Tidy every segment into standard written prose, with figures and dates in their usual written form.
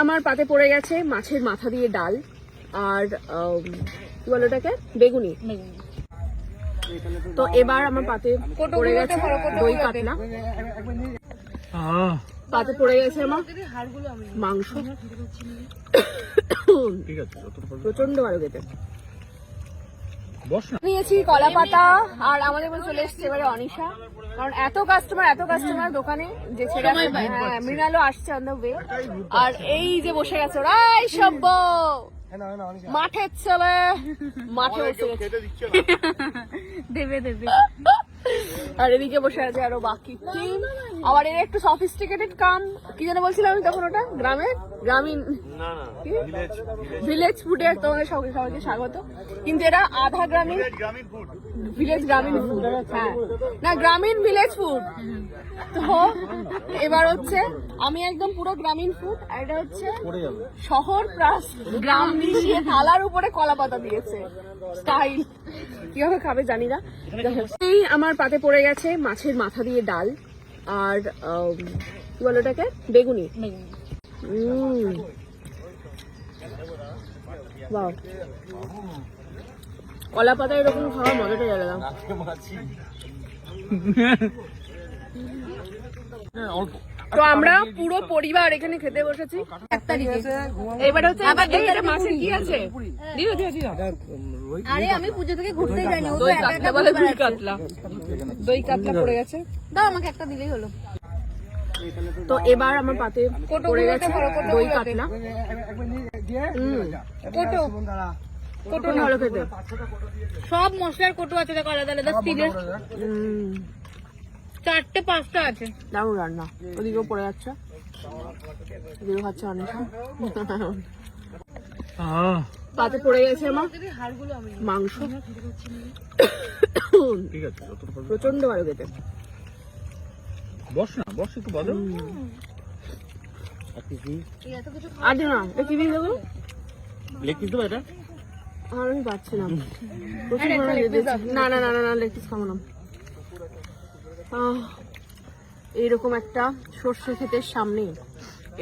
আমার পাতে পড়ে গেছে মাছের মাথা দিয়ে ডাল আর কি বলে ওটাকে বেগুনি। তো এবার আমার পাতে পড়ে গেছে দই কাতলা, পাতে পড়ে গেছে আমার মাংস, প্রচন্ড ভালো খেতে। নিয়েছি কলা পাতা আর আমাদের মধ্যে চলে এসছে এবারে অনিশা, কারণ এত কাস্টমার দোকানে যে ছেড়ে মৃণালও আসছে অন দ্য ওয়ে। আর এই যে বসে গেছে ওরা সব মাঠের ছেলে, মাঠে বসে গেছে দেবে আর এদিকে বসে আছে আরো বাকি টিম। আবার এর একটু সফিস্টিকেটেড কাম কি যেন বলছিলাম আমি তখন, ওটা গ্রামীণ ভিলেজ ফুডের তোমাদের সবাইকে স্বাগত। কিন্তু এরা আধা গ্রামীণ ভিলেজ গ্রামীণ ফুড, হ্যাঁ না গ্রামীণ ভিলেজ ফুড। তো এবার হচ্ছে আমি একদম পুরো গ্রামীণ ফুড, আর এটা হচ্ছে শহর প্লাস গ্রাম মিশিয়ে থালার উপরে কলা পাতা দিয়েছে স্টাইল। কিভাবে খাবে জানি না। এই আমার পাতে পড়ে গেছে মাছের মাথা দিয়ে ডাল আর কি বলে ওটাকে বেগুনি। বাহ, কলা পাতা এরকম খাওয়ার মজাটাই আলাদা। তো আমরা পুরো পরিবার এখানে খেতে বসেছি। এবার হচ্ছে মাছের কি আছে, আরে আমি পুজো থেকে ঘুরতে যাইনি, দই কাতলা পড়ে গেছে। দাও আমাকে একটা দিলেই হলো। তো এবার আমার পাতে পড়ে গেছে দই কাতলা, কোটো ভালো খেতে। সব মশলার কোটো আছে, দেখো আলাদা আলাদা স্টিলের, 4টে 5টা আছে। দারুণ রান্না। ওদিকেও পড়ে যাচ্ছে, ওদিকেও খাচ্ছে অনেক। পাতে পড়ে গেছে আমার মাংস, প্রচন্ড ভালো খেতে। আর না এটা কি দিয়ে দেবো, আর আমি পাচ্ছি না, না না না না লেগ পিস খাবো না। এইরকম একটা সর্ষে ক্ষেতের সামনে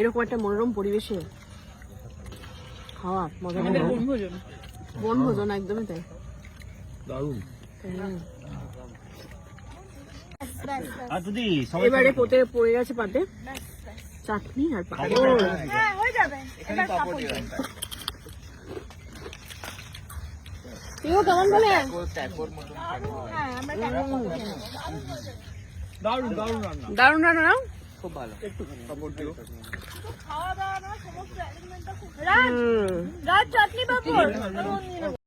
এরকম একটা মনোরম পরিবেশে খাওয়া মজা, বনভোজন একদমই তাই। এবারে পোতে পড়ে গেছে পাতে চাটনি আর পাঁপড়। কেমন বলে দারুণ রান্না, খুব ভালো। চাটনি পাঁপড়